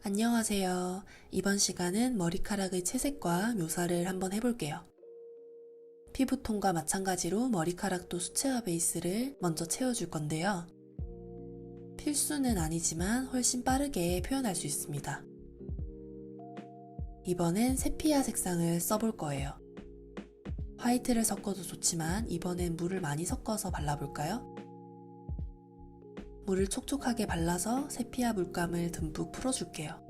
안녕하세요. 이번 시간은 머리카락의 채색과 묘사를 한번 해볼게요. 피부톤과 마찬가지로 머리카락도 수채화 베이스를 먼저 채워줄 건데요. 필수는 아니지만 훨씬 빠르게 표현할 수 있습니다. 이번엔 세피아 색상을 써볼 거예요. 화이트를 섞어도 좋지만 이번엔 물을 많이 섞어서 발라볼까요? 물을 촉촉하게 발라서 세피아 물감을 듬뿍 풀어줄게요.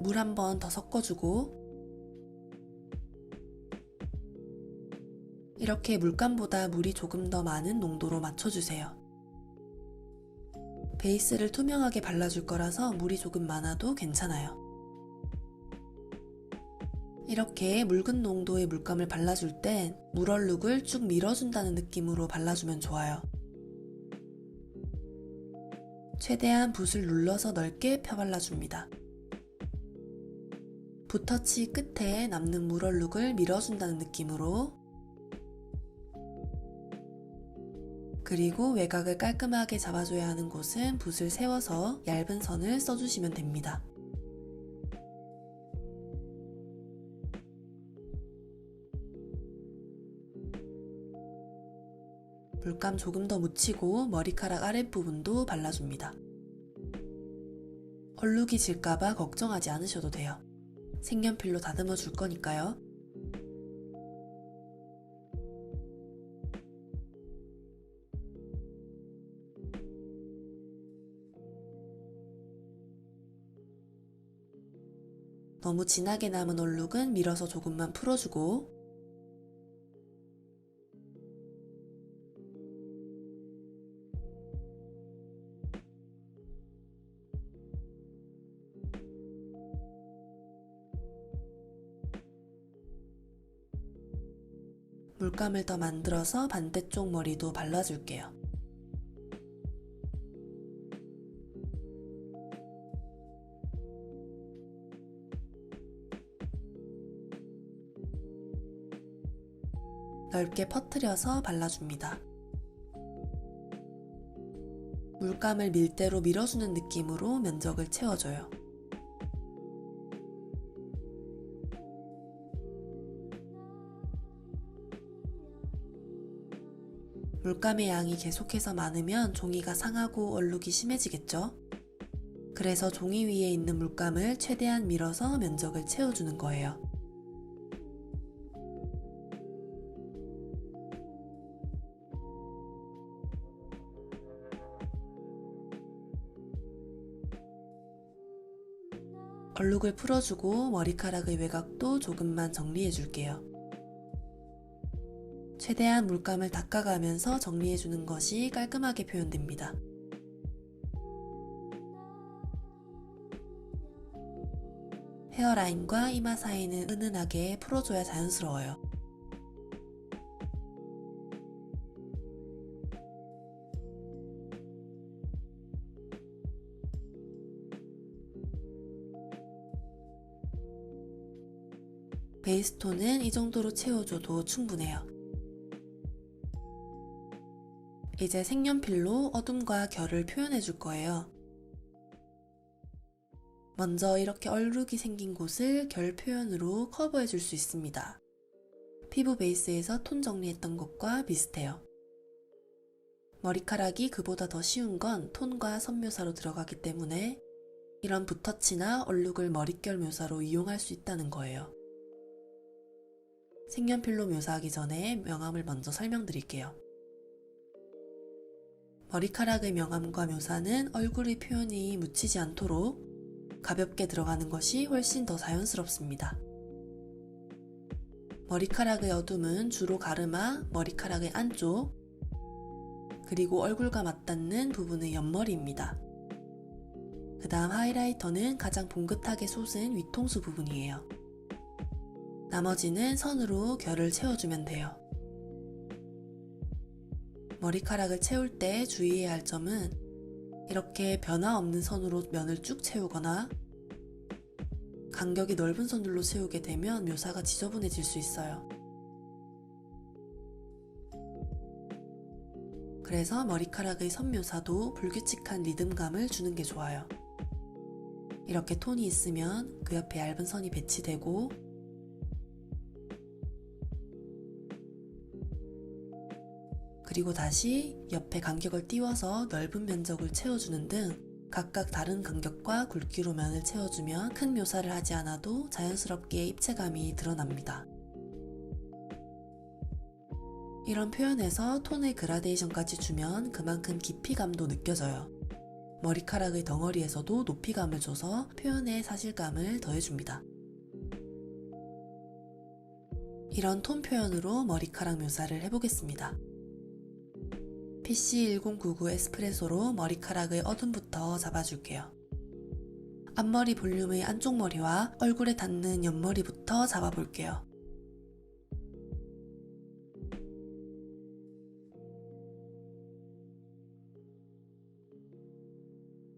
물 한 번 더 섞어주고 이렇게 물감보다 물이 조금 더 많은 농도로 맞춰주세요. 베이스를 투명하게 발라줄 거라서 물이 조금 많아도 괜찮아요. 이렇게 묽은 농도의 물감을 발라줄 땐 물얼룩을 쭉 밀어준다는 느낌으로 발라주면 좋아요. 최대한 붓을 눌러서 넓게 펴발라줍니다. 붓터치 끝에 남는 물얼룩을 밀어준다는 느낌으로, 그리고 외곽을 깔끔하게 잡아줘야 하는 곳은 붓을 세워서 얇은 선을 써주시면 됩니다. 물감 조금 더 묻히고 머리카락 아랫부분도 발라줍니다. 얼룩이 질까봐 걱정하지 않으셔도 돼요. 색연필로 다듬어 줄 거니까요. 너무 진하게 남은 얼룩은 밀어서 조금만 풀어주고, 물감을 더 만들어서 반대쪽 머리도 발라줄게요. 넓게 퍼뜨려서 발라줍니다. 물감을 밀대로 밀어주는 느낌으로 면적을 채워줘요. 물감의 양이 계속해서 많으면 종이가 상하고 얼룩이 심해지겠죠? 그래서 종이 위에 있는 물감을 최대한 밀어서 면적을 채워주는 거예요. 얼룩을 풀어주고 머리카락의 외곽도 조금만 정리해줄게요. 최대한 물감을 닦아가면서 정리해주는 것이 깔끔하게 표현됩니다. 헤어라인과 이마 사이는 은은하게 풀어줘야 자연스러워요. 베이스 톤은 이 정도로 채워줘도 충분해요. 이제 색연필로 어둠과 결을 표현해줄 거예요. 먼저 이렇게 얼룩이 생긴 곳을 결 표현으로 커버해줄 수 있습니다. 피부 베이스에서 톤 정리했던 것과 비슷해요. 머리카락이 그보다 더 쉬운 건 톤과 선 묘사로 들어가기 때문에 이런 붓터치나 얼룩을 머릿결 묘사로 이용할 수 있다는 거예요. 색연필로 묘사하기 전에 명암을 먼저 설명드릴게요. 머리카락의 명암과 묘사는 얼굴의 표현이 묻히지 않도록 가볍게 들어가는 것이 훨씬 더 자연스럽습니다. 머리카락의 어둠은 주로 가르마, 머리카락의 안쪽, 그리고 얼굴과 맞닿는 부분의 옆머리입니다. 그 다음 하이라이터는 가장 봉긋하게 솟은 위통수 부분이에요. 나머지는 선으로 결을 채워주면 돼요. 머리카락을 채울 때 주의해야 할 점은 이렇게 변화 없는 선으로 면을 쭉 채우거나 간격이 넓은 선들로 채우게 되면 묘사가 지저분해질 수 있어요. 그래서 머리카락의 선 묘사도 불규칙한 리듬감을 주는 게 좋아요. 이렇게 톤이 있으면 그 옆에 얇은 선이 배치되고 그리고 다시 옆에 간격을 띄워서 넓은 면적을 채워주는 등 각각 다른 간격과 굵기로 면을 채워주면 큰 묘사를 하지 않아도 자연스럽게 입체감이 드러납니다. 이런 표현에서 톤의 그라데이션까지 주면 그만큼 깊이감도 느껴져요. 머리카락의 덩어리에서도 높이감을 줘서 표현의 사실감을 더해줍니다. 이런 톤 표현으로 머리카락 묘사를 해보겠습니다. PC1099 에스프레소로 머리카락의 어둠부터 잡아줄게요. 앞머리 볼륨의 안쪽 머리와 얼굴에 닿는 옆머리부터 잡아볼게요.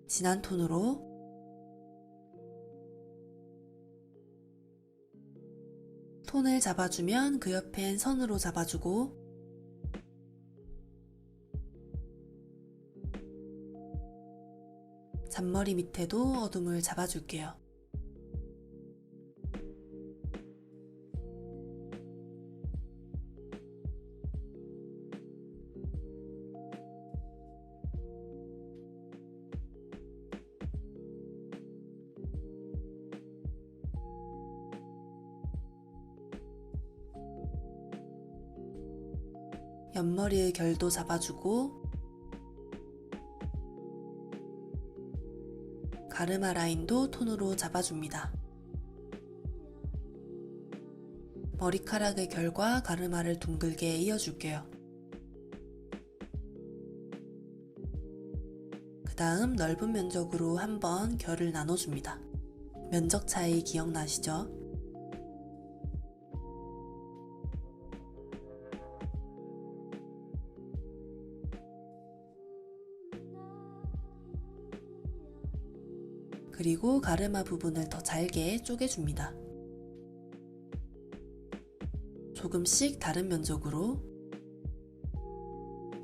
진한 톤으로 톤을 잡아주면 그 옆엔 선으로 잡아주고 잔머리 밑에도 어둠을 잡아줄게요. 옆머리의 결도 잡아주고 가르마 라인도 톤으로 잡아줍니다. 머리카락의 결과 가르마를 둥글게 이어줄게요. 그 다음 넓은 면적으로 한번 결을 나눠줍니다. 면적 차이 기억나시죠? 그리고 가르마 부분을 더 잘게 쪼개줍니다. 조금씩 다른 면적으로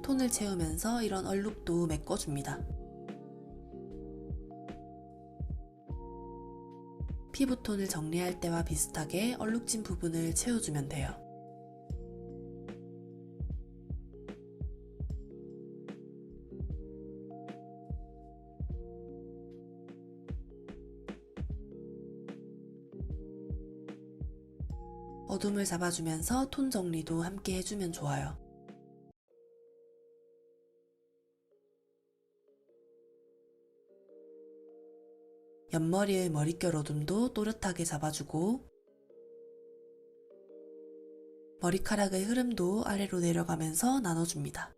톤을 채우면서 이런 얼룩도 메꿔줍니다. 피부톤을 정리할 때와 비슷하게 얼룩진 부분을 채워주면 돼요. 어둠을 잡아주면서 톤 정리도 함께 해주면 좋아요. 옆머리의 머릿결 어둠도 또렷하게 잡아주고 머리카락의 흐름도 아래로 내려가면서 나눠줍니다.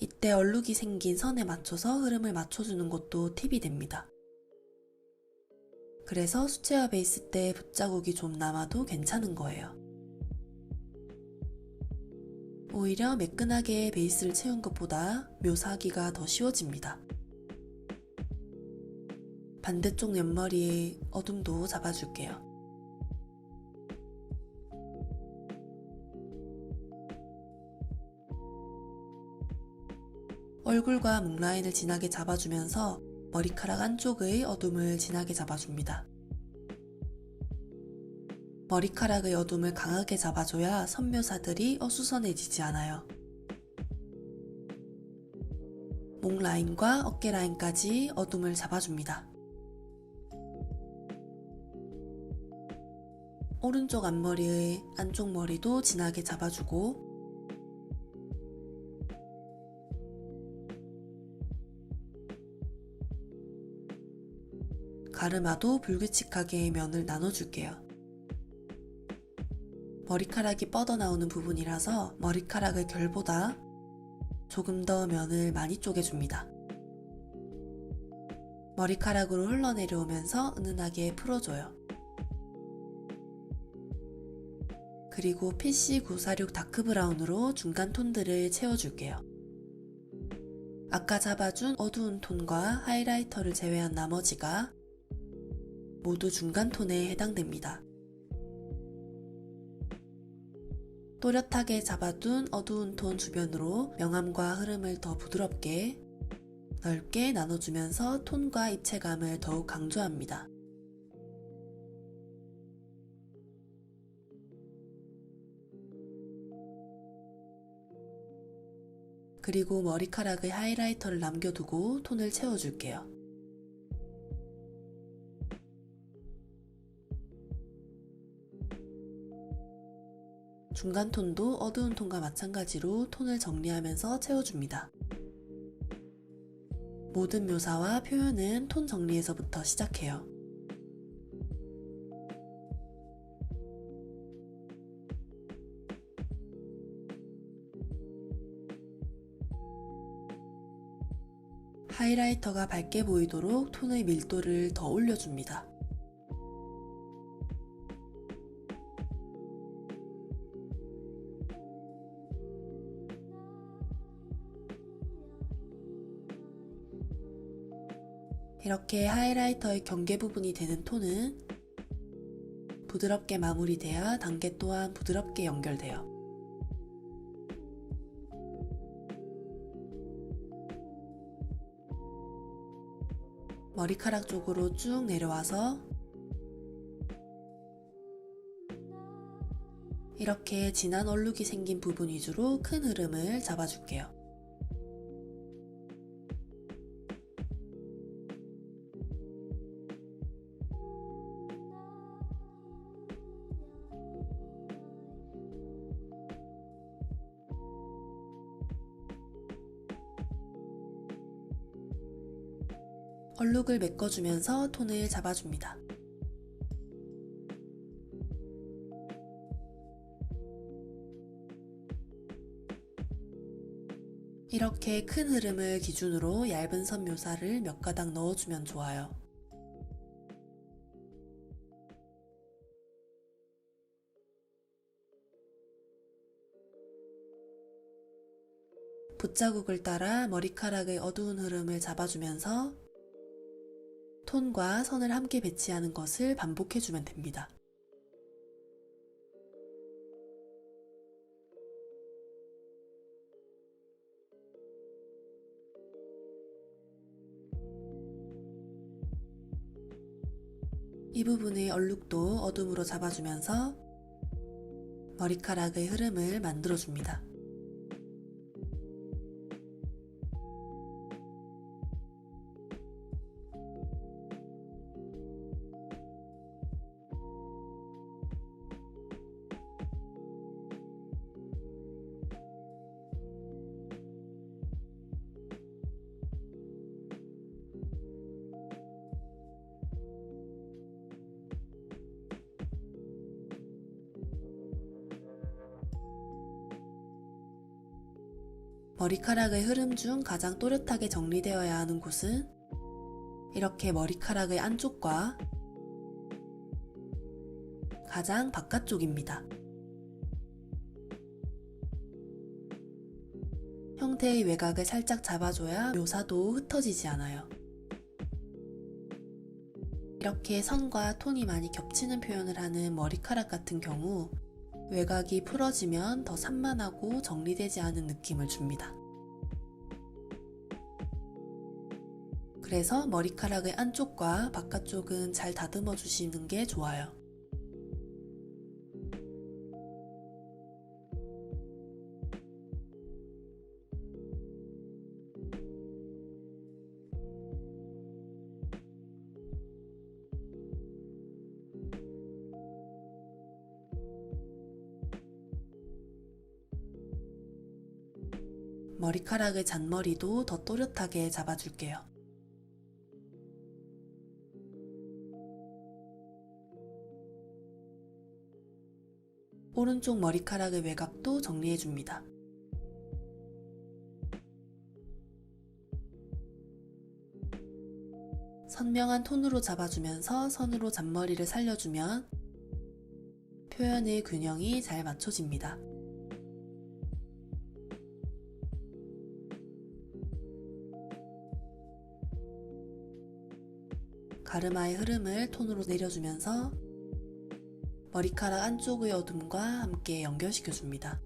이때 얼룩이 생긴 선에 맞춰서 흐름을 맞춰주는 것도 팁이 됩니다. 그래서 수채화 베이스 때 붓자국이 좀 남아도 괜찮은 거예요. 오히려 매끈하게 베이스를 채운 것보다 묘사하기가 더 쉬워집니다. 반대쪽 옆머리에 어둠도 잡아줄게요. 얼굴과 목 라인을 진하게 잡아주면서 머리카락 안쪽의 어둠을 진하게 잡아줍니다. 머리카락의 어둠을 강하게 잡아줘야 선묘사들이 어수선해지지 않아요. 목 라인과 어깨 라인까지 어둠을 잡아줍니다. 오른쪽 앞머리의 안쪽 머리도 진하게 잡아주고 가르마도 불규칙하게 면을 나눠줄게요. 머리카락이 뻗어나오는 부분이라서 머리카락의 결보다 조금 더 면을 많이 쪼개줍니다. 머리카락으로 흘러내려오면서 은은하게 풀어줘요. 그리고 PC946 다크브라운으로 중간 톤들을 채워줄게요. 아까 잡아준 어두운 톤과 하이라이터를 제외한 나머지가 모두 중간 톤에 해당됩니다. 또렷하게 잡아둔 어두운 톤 주변으로 명암과 흐름을 더 부드럽게 넓게 나눠주면서 톤과 입체감을 더욱 강조합니다. 그리고 머리카락에 하이라이터를 남겨두고 톤을 채워줄게요. 중간 톤도 어두운 톤과 마찬가지로 톤을 정리하면서 채워줍니다. 모든 묘사와 표현은 톤 정리에서부터 시작해요. 하이라이터가 밝게 보이도록 톤의 밀도를 더 올려줍니다. 이렇게 하이라이터의 경계 부분이 되는 톤은 부드럽게 마무리돼야 단계 또한 부드럽게 연결돼요. 머리카락 쪽으로 쭉 내려와서 이렇게 진한 얼룩이 생긴 부분 위주로 큰 흐름을 잡아줄게요. 얼룩을 메꿔주면서 톤을 잡아줍니다. 이렇게 큰 흐름을 기준으로 얇은 선 묘사를 몇 가닥 넣어주면 좋아요. 붓자국을 따라 머리카락의 어두운 흐름을 잡아주면서 톤과 선을 함께 배치하는 것을 반복해주면 됩니다. 이 부분의 얼룩도 어둠으로 잡아주면서 머리카락의 흐름을 만들어줍니다. 머리카락의 흐름 중 가장 또렷하게 정리되어야 하는 곳은 이렇게 머리카락의 안쪽과 가장 바깥쪽입니다. 형태의 외곽을 살짝 잡아줘야 묘사도 흩어지지 않아요. 이렇게 선과 톤이 많이 겹치는 표현을 하는 머리카락 같은 경우 외곽이 풀어지면 더 산만하고 정리되지 않은 느낌을 줍니다. 그래서 머리카락의 안쪽과 바깥쪽은 잘 다듬어 주시는 게 좋아요. 머리카락의 잔머리도 더 또렷하게 잡아줄게요. 오른쪽 머리카락의 외곽도 정리해줍니다. 선명한 톤으로 잡아주면서 선으로 잔머리를 살려주면 표현의 균형이 잘 맞춰집니다. 가르마의 흐름을 톤으로 내려주면서 머리카락 안쪽의 어둠과 함께 연결시켜줍니다.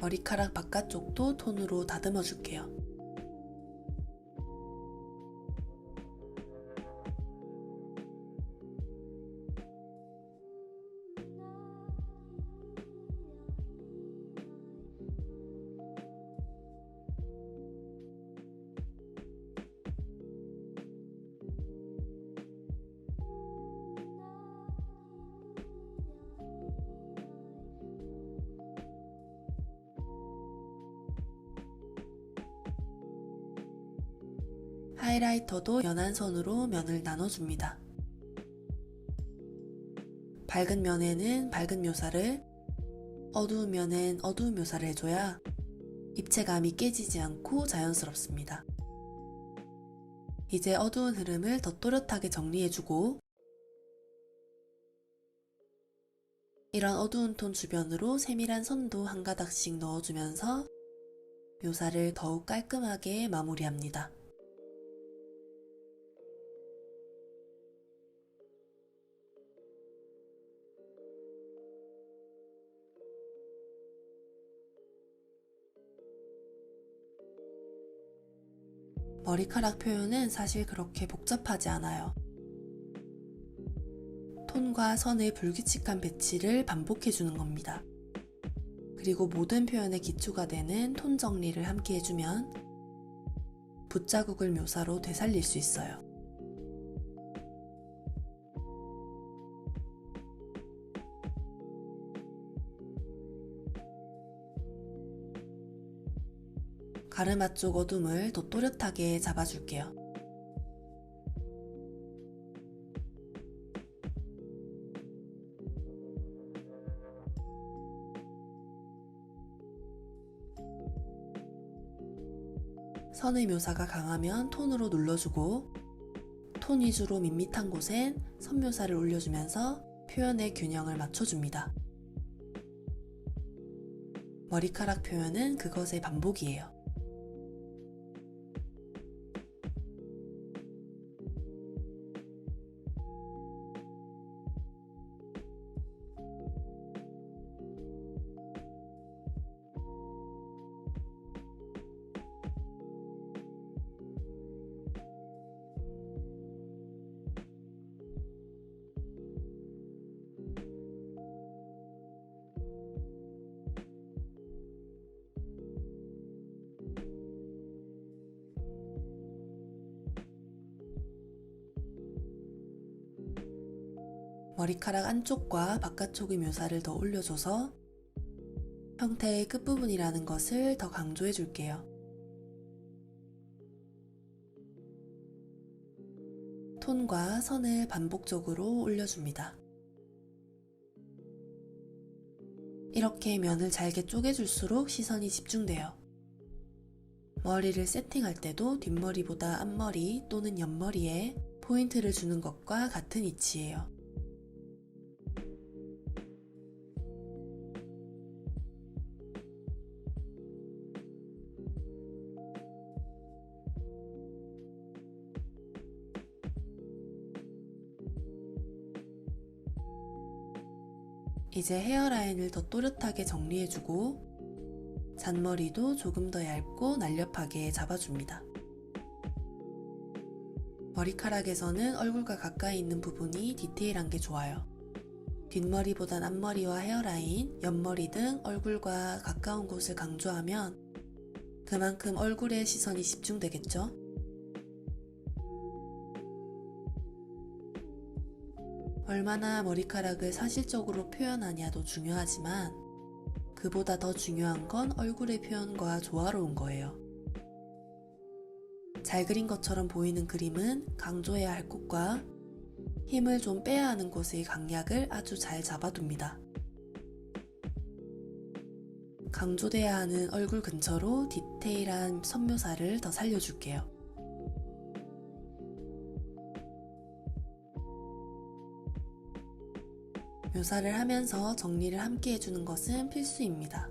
머리카락 바깥쪽도 톤으로 다듬어 줄게요. 하이라이터도 연한 선으로 면을 나눠줍니다. 밝은 면에는 밝은 묘사를, 어두운 면엔 어두운 묘사를 해줘야 입체감이 깨지지 않고 자연스럽습니다. 이제 어두운 흐름을 더 또렷하게 정리해주고, 이런 어두운 톤 주변으로 세밀한 선도 한 가닥씩 넣어주면서 묘사를 더욱 깔끔하게 마무리합니다. 머리카락 표현은 사실 그렇게 복잡하지 않아요. 톤과 선의 불규칙한 배치를 반복해주는 겁니다. 그리고 모든 표현의 기초가 되는 톤 정리를 함께 해주면 붓자국을 묘사로 되살릴 수 있어요. 가르마 쪽 어둠을 더 또렷하게 잡아줄게요. 선의 묘사가 강하면 톤으로 눌러주고, 톤 위주로 밋밋한 곳엔 선 묘사를 올려주면서 표현의 균형을 맞춰줍니다. 머리카락 표현은 그것의 반복이에요. 머리카락 안쪽과 바깥쪽의 묘사를 더 올려줘서 형태의 끝부분이라는 것을 더 강조해 줄게요. 톤과 선을 반복적으로 올려줍니다. 이렇게 면을 잘게 쪼개줄수록 시선이 집중돼요. 머리를 세팅할 때도 뒷머리보다 앞머리 또는 옆머리에 포인트를 주는 것과 같은 이치예요. 이제 헤어라인을 더 또렷하게 정리해주고 잔머리도 조금 더 얇고 날렵하게 잡아줍니다. 머리카락에서는 얼굴과 가까이 있는 부분이 디테일한 게 좋아요. 뒷머리보단 앞머리와 헤어라인, 옆머리 등 얼굴과 가까운 곳을 강조하면 그만큼 얼굴에 시선이 집중되겠죠? 얼마나 머리카락을 사실적으로 표현하냐도 중요하지만 그보다 더 중요한 건 얼굴의 표현과 조화로운 거예요. 잘 그린 것처럼 보이는 그림은 강조해야 할 곳과 힘을 좀 빼야 하는 곳의 강약을 아주 잘 잡아둡니다. 강조돼야 하는 얼굴 근처로 디테일한 선묘사를 더 살려줄게요. 묘사를 하면서 정리를 함께 해주는 것은 필수입니다.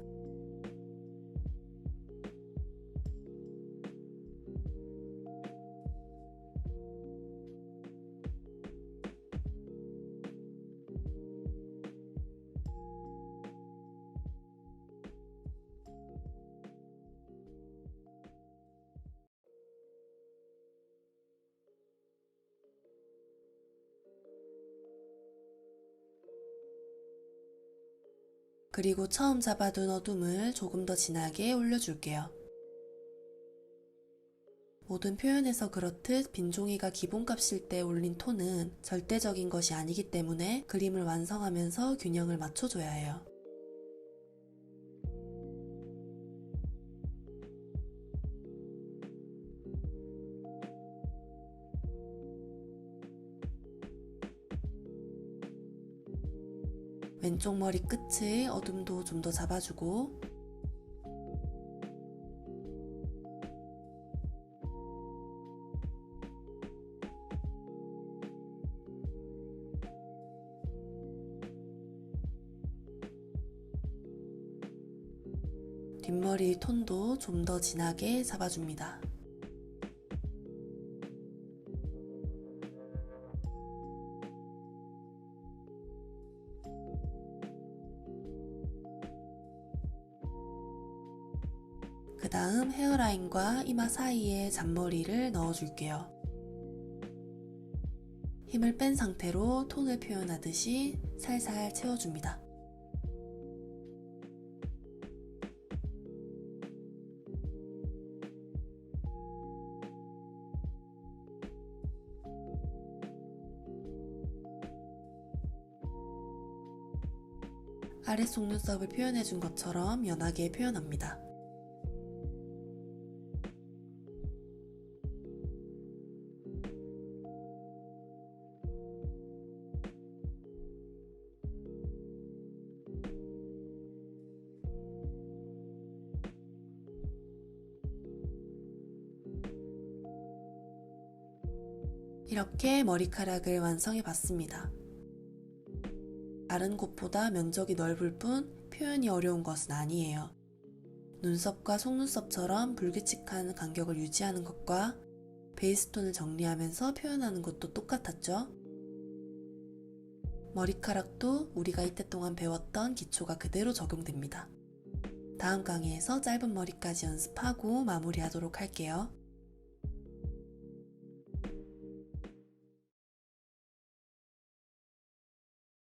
그리고 처음 잡아둔 어둠을 조금 더 진하게 올려줄게요. 모든 표현에서 그렇듯 빈종이가 기본값일 때 올린 톤은 절대적인 것이 아니기 때문에 그림을 완성하면서 균형을 맞춰줘야 해요. 왼쪽 머리 끝의 어둠도 좀 더 잡아주고, 뒷머리 톤도 좀 더 진하게 잡아줍니다. 그 다음 헤어라인과 이마 사이에 잔머리를 넣어줄게요. 힘을 뺀 상태로 톤을 표현하듯이 살살 채워줍니다. 아래 속눈썹을 표현해준 것처럼 연하게 표현합니다. 이렇게 머리카락을 완성해 봤습니다. 다른 곳보다 면적이 넓을 뿐 표현이 어려운 것은 아니에요. 눈썹과 속눈썹처럼 불규칙한 간격을 유지하는 것과 베이스톤을 정리하면서 표현하는 것도 똑같았죠? 머리카락도 우리가 이때 동안 배웠던 기초가 그대로 적용됩니다. 다음 강의에서 짧은 머리까지 연습하고 마무리하도록 할게요.